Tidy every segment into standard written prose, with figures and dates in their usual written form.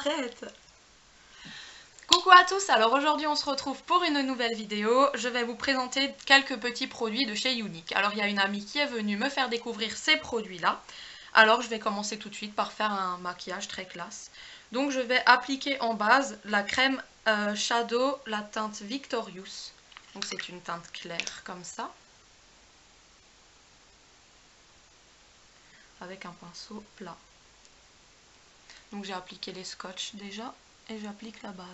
arrête. Coucou à tous, alors aujourd'hui on se retrouve pour une nouvelle vidéo. Je vais vous présenter quelques petits produits de chez Younique. Alors il y a une amie qui est venue me faire découvrir ces produits-là. Alors je vais commencer tout de suite par faire un maquillage très classe. Donc je vais appliquer en base la crème Shadow, la teinte Victorious. Donc c'est une teinte claire comme ça. Avec un pinceau plat. Donc j'ai appliqué les scotch déjà et j'applique la base.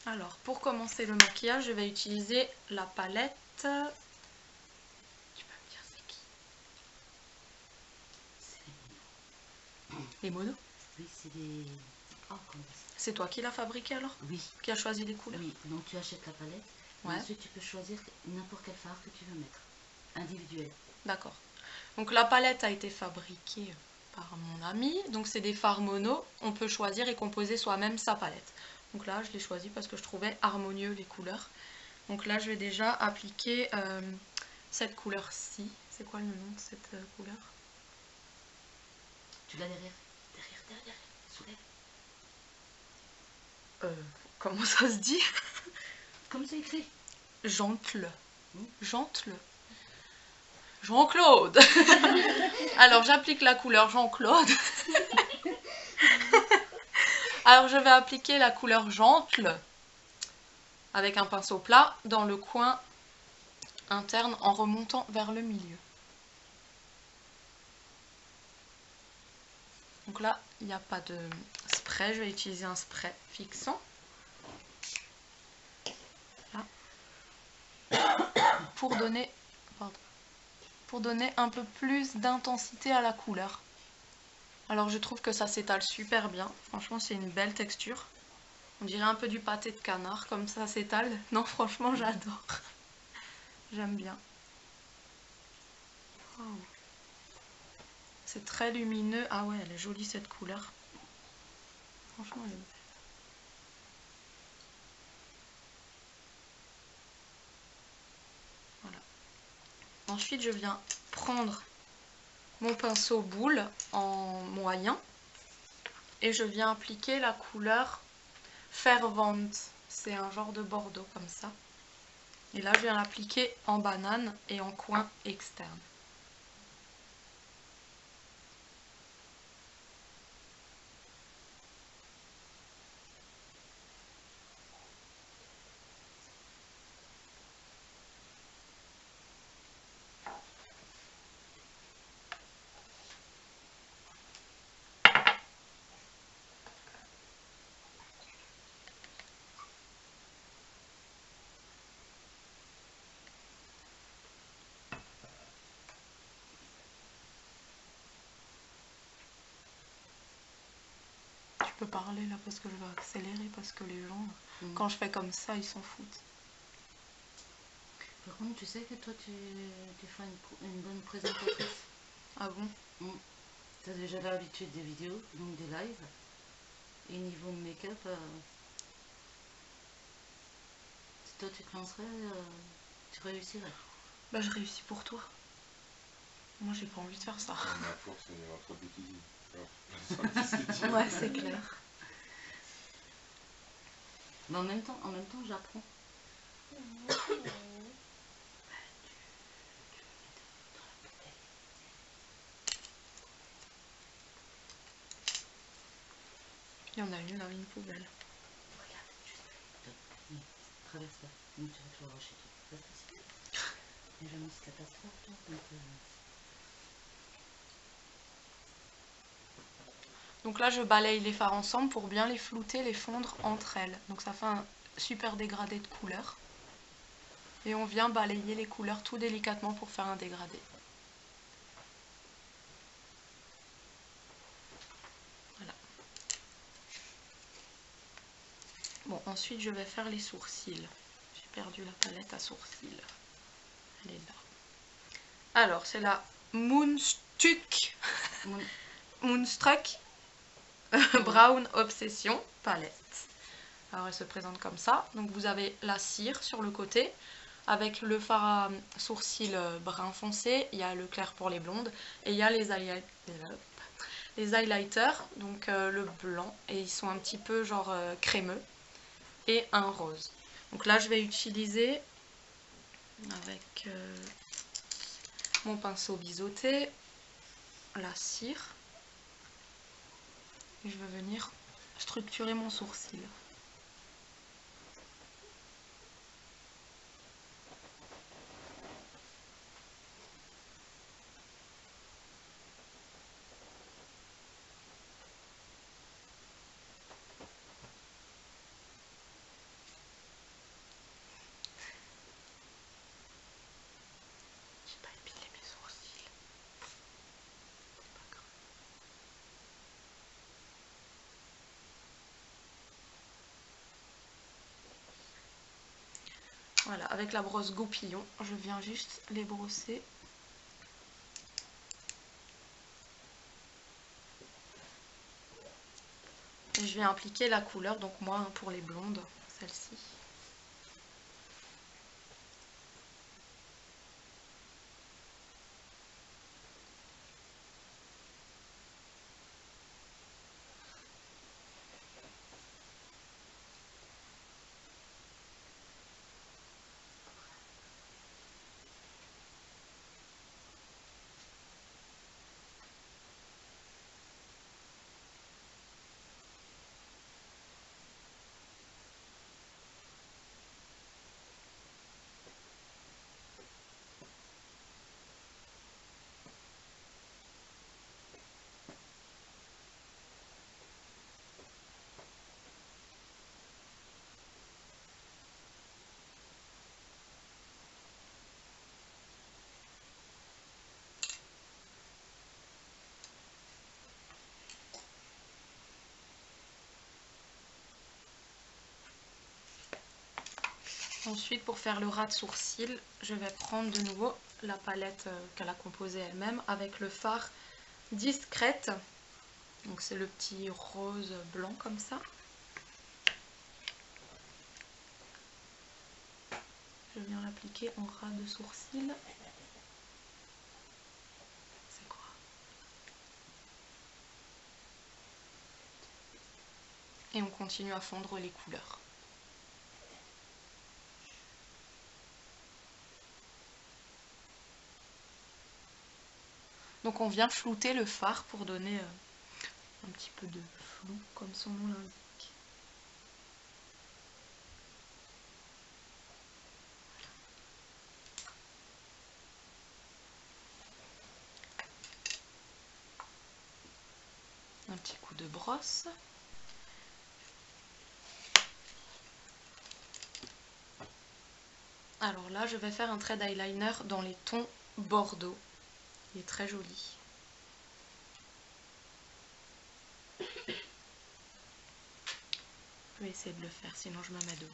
Alors, pour commencer le maquillage, je vais utiliser la palette. Tu peux me dire c'est qui? C'est les monos. Oui, c'est des... Oh, c'est toi qui l'as fabriqué alors? Oui. Qui a choisi les couleurs? Oui, donc tu achètes la palette. Ouais. Et ensuite, tu peux choisir n'importe quel fard que tu veux mettre. Individuel. D'accord. Donc la palette a été fabriquée par mon ami. Donc c'est des fards mono. On peut choisir et composer soi-même sa palette. Donc là, je l'ai choisi parce que je trouvais harmonieux les couleurs. Donc là, je vais déjà appliquer cette couleur-ci. C'est quoi le nom de cette couleur? Tu l'as derrière. Derrière. Soulève. Comment ça se dit? Comme c'est écrit. Gentle. Gentle. Jean-Claude. Alors j'applique la couleur Jean-Claude. Alors je vais appliquer la couleur Gentle avec un pinceau plat dans le coin interne en remontant vers le milieu. Donc là, il n'y a pas de spray, je vais utiliser un spray fixant. Là. Pour donner un peu plus d'intensité à la couleur. Alors je trouve que ça s'étale super bien. Franchement, c'est une belle texture. On dirait un peu du pâté de canard, comme ça s'étale. Non, franchement, j'adore. J'aime bien. Wow. C'est très lumineux. Ah ouais, elle est jolie cette couleur. Franchement, elle est belle. Voilà. Ensuite, je viens prendre mon pinceau boule en moyen et je viens appliquer la couleur Fervente. C'est un genre de bordeaux comme ça. Et là, je viens l'appliquer en banane et en coin externe. Tu peux parler là parce que je vais accélérer parce que les gens, quand je fais comme ça, ils s'en foutent. Par contre, tu sais que toi, tu feras une bonne présentatrice. Ah bon? Tu as déjà l'habitude des vidéos, donc des lives. Et niveau make-up, si toi tu te lancerais, tu réussirais. Bah je réussis pour toi. Moi j'ai pas envie de faire ça. Ma force, c'est entre bêtises. Ouais, c'est clair. Mais en même temps j'apprends. Il y en a une dans une poubelle. Regarde, juste traverse pas, donc tu vas te voir chez toi. Reste ici. Et jamais c'est catastrophe, toi. Donc là je balaye les fards ensemble pour bien les flouter, les fondre entre elles. Donc ça fait un super dégradé de couleur. Et on vient balayer les couleurs tout délicatement pour faire un dégradé. Voilà. Bon, ensuite je vais faire les sourcils. J'ai perdu la palette à sourcils. Elle est là. Alors, c'est la Moonstruck Brown Obsession palette. Alors, elle se présente comme ça. Donc, vous avez la cire sur le côté avec le fard à sourcils brun foncé. Il y a le clair pour les blondes et il y a les highlighters, donc le blanc, et ils sont un petit peu genre crémeux, et un rose. Donc là, je vais utiliser avec mon pinceau biseauté, la cire, et je vais venir structurer mon sourcil. J'ai pas épilé mes sourcils. C'est pas grave. Voilà, avec la brosse Goupillon, je viens juste les brosser. Et je vais appliquer la couleur, donc moi pour les blondes, celle-ci. Ensuite, pour faire le ras de sourcil, je vais prendre de nouveau la palette qu'elle a composée elle-même avec le fard Discrète. Donc c'est le petit rose blanc comme ça. Je viens l'appliquer en ras de sourcil. C'est quoi? Et on continue à fondre les couleurs. Donc on vient flouter le fard pour donner un petit peu de flou, comme son nom l'indique. Un petit coup de brosse. Alors là, je vais faire un trait d'eyeliner dans les tons bordeaux. Il est très joli. Je vais essayer de le faire, sinon je me mets debout.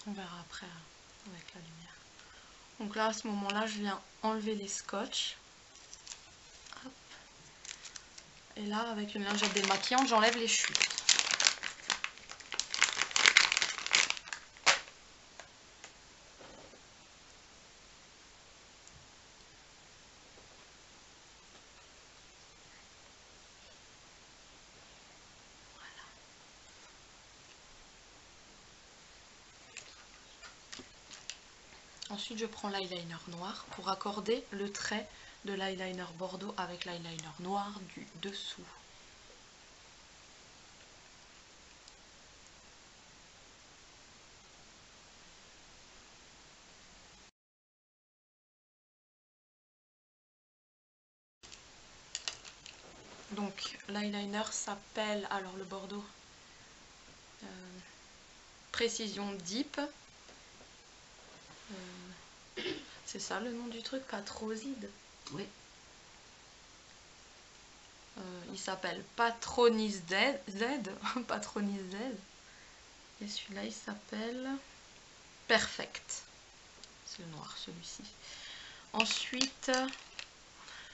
On verra après avec la lumière. Donc là, à ce moment-là, je viens enlever les scotch. Hop. Et là, avec une lingette démaquillante, j'enlève les chutes. Ensuite, je prends l'eyeliner noir pour accorder le trait de l'eyeliner bordeaux avec l'eyeliner noir du dessous. Donc l'eyeliner s'appelle, alors le bordeaux, Précision Deep. C'est ça le nom du truc, Patroside. Oui. Il s'appelle Patronis Z. Patronis Z. Et celui-là il s'appelle Perfect. C'est le noir celui-ci. Ensuite,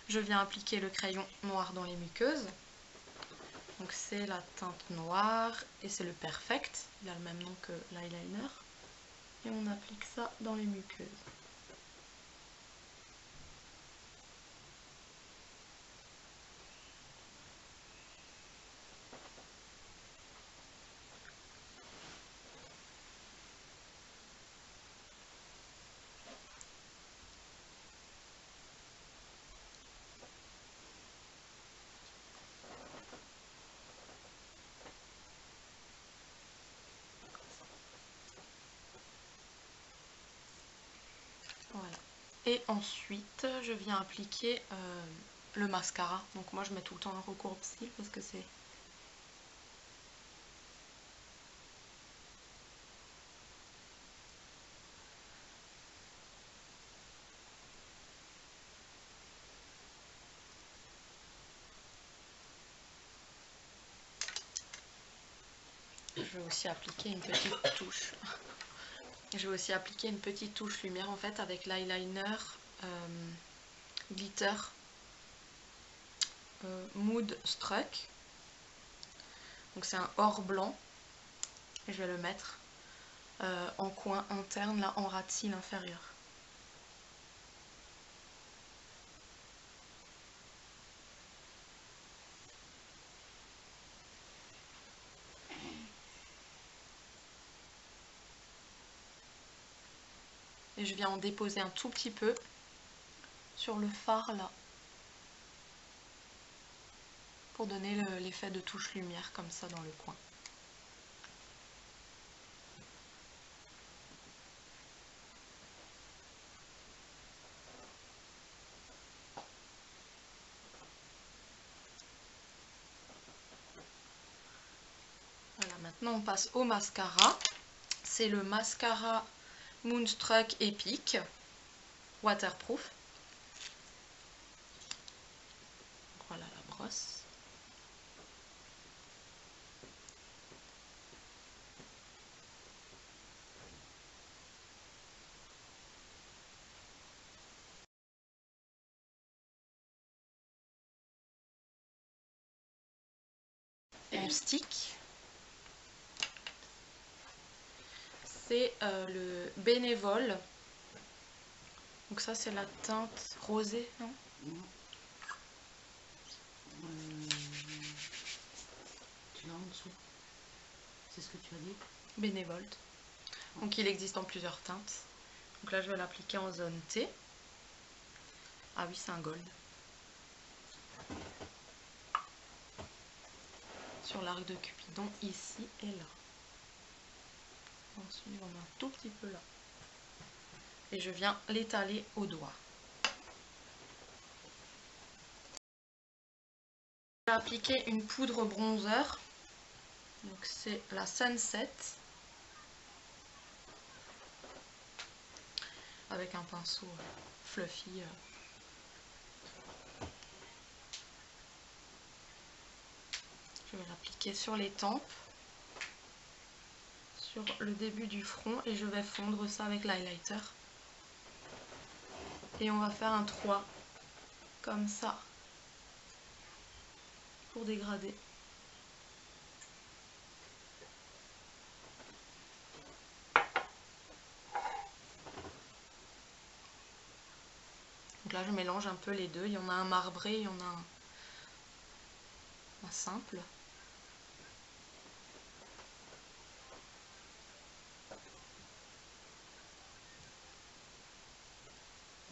je viens appliquer le crayon noir dans les muqueuses. Donc c'est la teinte noire et c'est le Perfect. Il a le même nom que l'eyeliner. Et on applique ça dans les muqueuses. Voilà. Et ensuite, je viens appliquer le mascara. Donc moi, je mets tout le temps un recourbe-cils parce que c'est... Je vais aussi appliquer une petite touche. Je vais aussi appliquer une petite touche lumière en fait avec l'eyeliner glitter Mood Struck. Donc c'est un or blanc. Et je vais le mettre en coin interne, là en ras de cils inférieur. Et je viens en déposer un tout petit peu sur le fard là. Pour donner l'effet de touche lumière comme ça dans le coin. Voilà, maintenant on passe au mascara. C'est le mascara Moonstruck Epic Waterproof. Voilà la brosse. Mon stick. C'est le Bénévole. Donc ça c'est la teinte rosée, non? Tu l'as en dessous. C'est ce que tu as dit? Bénévole. Donc il existe en plusieurs teintes. Donc là je vais l'appliquer en zone T. Ah oui, c'est un gold. Sur l'arc de Cupidon, ici et là. Ensuite on a un tout petit peu là. Et je viens l'étaler au doigt. Je vais appliquer une poudre bronzer. Donc c'est la Sunset. Avec un pinceau fluffy. Je vais l'appliquer sur les tempes, sur le début du front et je vais fondre ça avec l'highlighter. Et on va faire un 3 comme ça pour dégrader. Donc là je mélange un peu les deux, il y en a un marbré, il y en a un simple.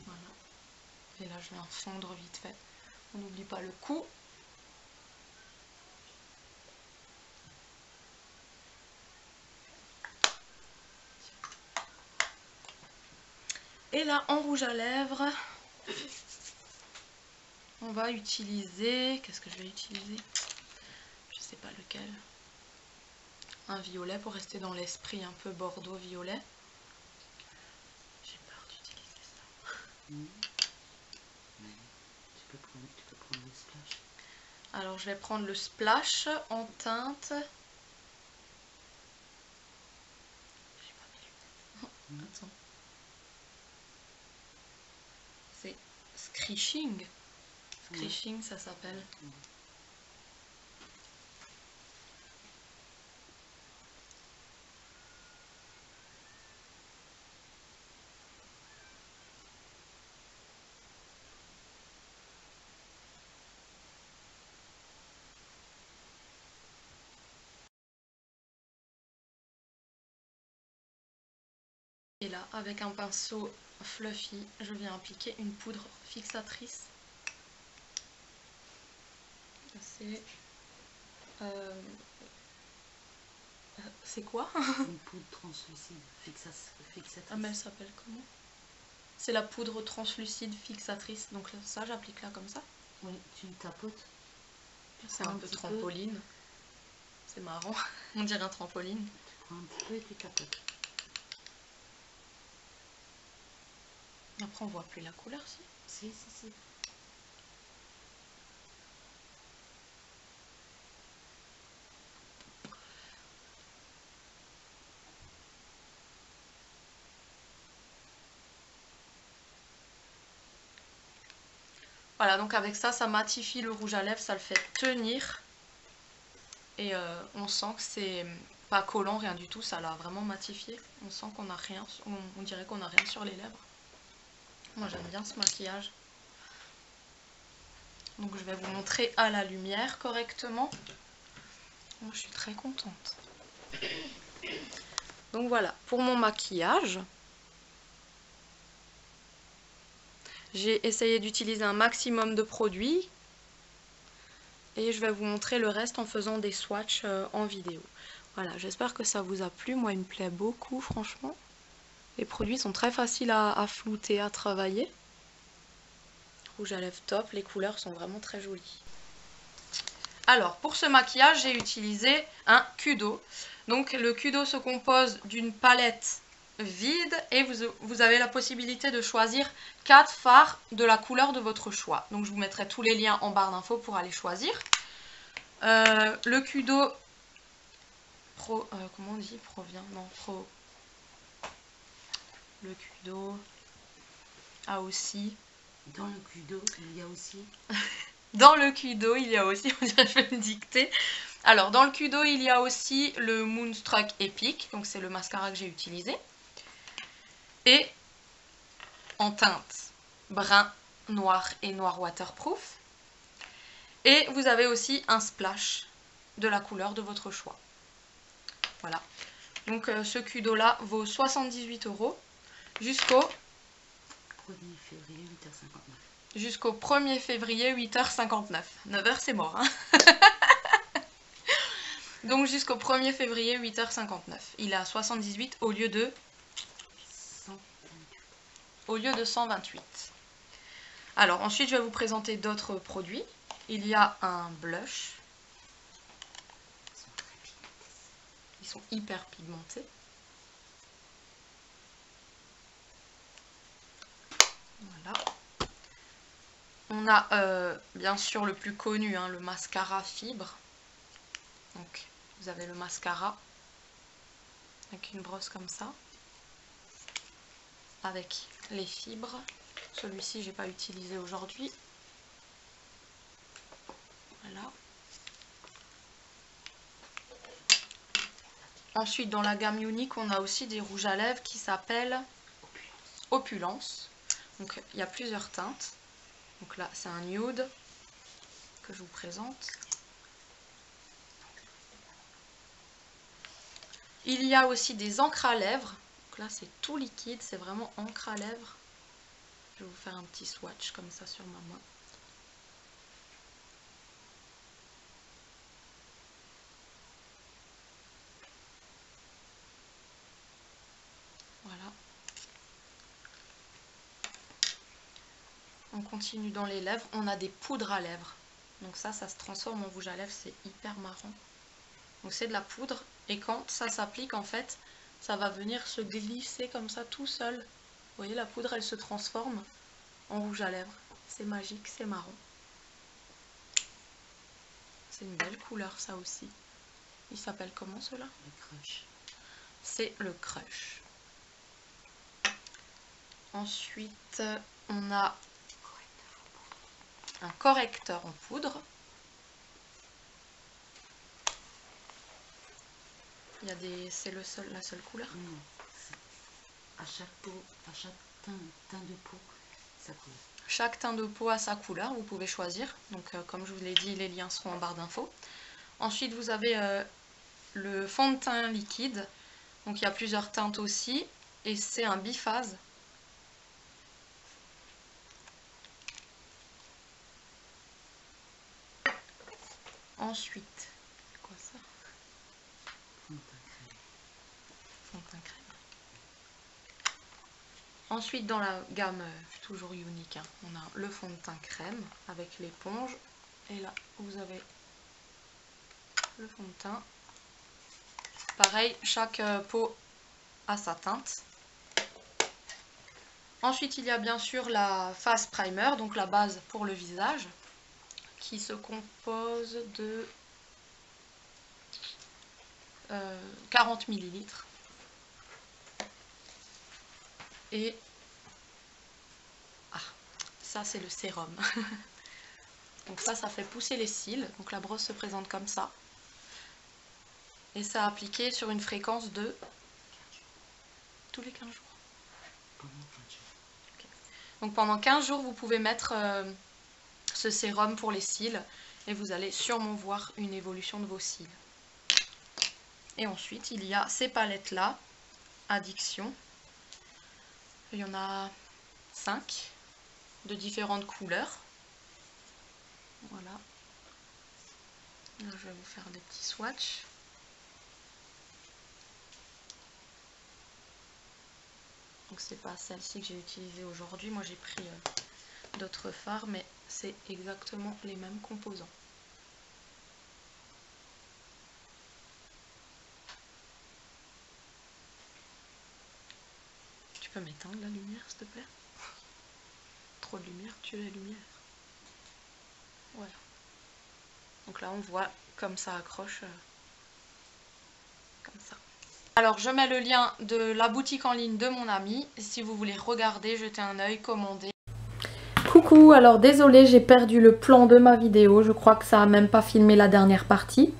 Voilà. Et là je viens fondre vite fait. On n'oublie pas le cou. Et là en rouge à lèvres, on va utiliser... Qu'est-ce que je vais utiliser? Je sais pas lequel. Un violet pour rester dans l'esprit un peu bordeaux-violet. J'ai peur d'utiliser ça. Tu peux prendre le splash. Alors je vais prendre le splash en teinte. J'ai pas mis lunettes. Attends. C'est Screeching. Screeching ça s'appelle. Et là, avec un pinceau fluffy, je viens appliquer une poudre fixatrice. C'est quoi? Une poudre translucide fixatrice. Ah mais elle s'appelle comment? C'est la poudre translucide fixatrice. Donc là, ça, j'applique là comme ça. Oui, tu tapotes. C'est un peu trampoline. C'est marrant. On dirait un trampoline. Tu prends un petit peu et tu tapotes. Après, on voit plus la couleur, si. Si. Voilà, donc avec ça, ça matifie le rouge à lèvres, ça le fait tenir. Et on sent que c'est pas collant, rien du tout, ça l'a vraiment matifié. On sent qu'on a rien, on dirait qu'on a rien sur les lèvres. Moi j'aime bien ce maquillage. Donc je vais vous montrer à la lumière correctement. Moi je suis très contente. Donc voilà, pour mon maquillage, j'ai essayé d'utiliser un maximum de produits. Et je vais vous montrer le reste en faisant des swatchs en vidéo. Voilà, j'espère que ça vous a plu. Moi, il me plaît beaucoup, franchement. Les produits sont très faciles à flouter, à travailler. Rouge à lèvres top, les couleurs sont vraiment très jolies. Alors, pour ce maquillage, j'ai utilisé un Kudo. Donc, le Kudo se compose d'une palette vide et vous avez la possibilité de choisir 4 fards de la couleur de votre choix. Donc, je vous mettrai tous les liens en barre d'infos pour aller choisir. Le Kudo comment on dit? Provient? Non, Pro. Le Kudo a aussi... Dans le Kudo, il y a aussi... Dans le Kudo, il y a aussi... On dirait que je vais me dicter. Alors, dans le Kudo, il y a aussi le Moonstruck Epic. Donc, c'est le mascara que j'ai utilisé. Et en teinte brun, noir et noir waterproof. Et vous avez aussi un splash de la couleur de votre choix. Voilà. Donc, ce Kudo là vaut 78 € jusqu'au 1er février 8h59. Jusqu'au 1er février 8h59. 9h c'est mort. Hein. Donc jusqu'au 1er février 8h59. Il est à 78 au lieu de 128. Alors ensuite je vais vous présenter d'autres produits. Il y a un blush. Ils sont hyper pigmentés. Voilà. On a bien sûr le plus connu, hein, le mascara fibre. Donc vous avez le mascara avec une brosse comme ça, avec les fibres. Celui-ci j'ai pas utilisé aujourd'hui. Voilà. Ensuite dans la gamme Younique on a aussi des rouges à lèvres qui s'appellent Opulence. Donc il y a plusieurs teintes. Donc là c'est un nude que je vous présente. Il y a aussi des encres à lèvres. Donc là c'est tout liquide, c'est vraiment encre à lèvres. Je vais vous faire un petit swatch comme ça sur ma main. Voilà. On continue dans les lèvres. On a des poudres à lèvres. Donc ça se transforme en rouge à lèvres. C'est hyper marrant. Donc c'est de la poudre. Et quand ça s'applique, en fait, ça va venir se glisser comme ça tout seul. Vous voyez, la poudre, elle se transforme en rouge à lèvres. C'est magique, c'est marrant. C'est une belle couleur, ça aussi. Il s'appelle comment, ceux-là? Le Crush. C'est le Crush. Ensuite, on a un correcteur en poudre. Il y a des, c'est la seule couleur. Non, à chaque peau, à chaque teint de peau, sa couleur. Chaque teint de peau a sa couleur, vous pouvez choisir. Donc comme je vous l'ai dit, les liens seront en barre d'infos. Ensuite vous avez le fond de teint liquide. Donc il y a plusieurs teintes aussi. Et c'est un biphase. Ensuite, c'est quoi ça? Fond de teint crème. Fond de teint crème. Ensuite, dans la gamme toujours Younique, hein, on a le fond de teint crème avec l'éponge. Et là, vous avez le fond de teint. Pareil, chaque peau a sa teinte. Ensuite, il y a bien sûr la face primer, donc la base pour le visage, qui se compose de 40 ml. Et ça c'est le sérum. Donc ça fait pousser les cils. Donc la brosse se présente comme ça. Et ça appliqué sur une fréquence de tous les 15 jours. Pendant 15 jours. Okay. Donc pendant 15 jours vous pouvez mettre ce sérum pour les cils. Et vous allez sûrement voir une évolution de vos cils. Et ensuite il y a ces palettes là, Addiction. Il y en a 5 de différentes couleurs. Voilà. Là, je vais vous faire des petits swatchs. Donc c'est pas celle-ci que j'ai utilisée aujourd'hui. Moi j'ai pris d'autres fards, mais c'est exactement les mêmes composants. Tu peux m'éteindre la lumière, s'il te plaît? Trop de lumière, tue la lumière. Voilà. Donc là, on voit comme ça accroche. Comme ça. Alors, je mets le lien de la boutique en ligne de mon ami. Si vous voulez regarder, jeter un œil, commander. Coucou, alors désolée, j'ai perdu le plan de ma vidéo. Je crois que ça n'a même pas filmé la dernière partie.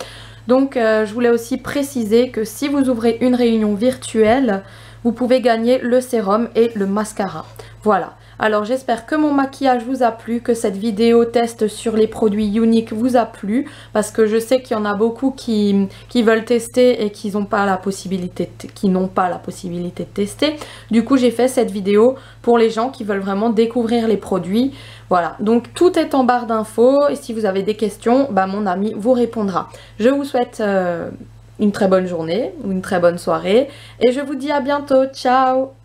Donc, je voulais aussi préciser que si vous ouvrez une réunion virtuelle, vous pouvez gagner le sérum et le mascara. Voilà. Alors j'espère que mon maquillage vous a plu, que cette vidéo test sur les produits Younique vous a plu, parce que je sais qu'il y en a beaucoup qui veulent tester et qui n'ont pas la possibilité de tester. Du coup j'ai fait cette vidéo pour les gens qui veulent vraiment découvrir les produits. Voilà, donc tout est en barre d'infos et si vous avez des questions, bah, mon ami vous répondra. Je vous souhaite une très bonne journée ou une très bonne soirée et je vous dis à bientôt. Ciao!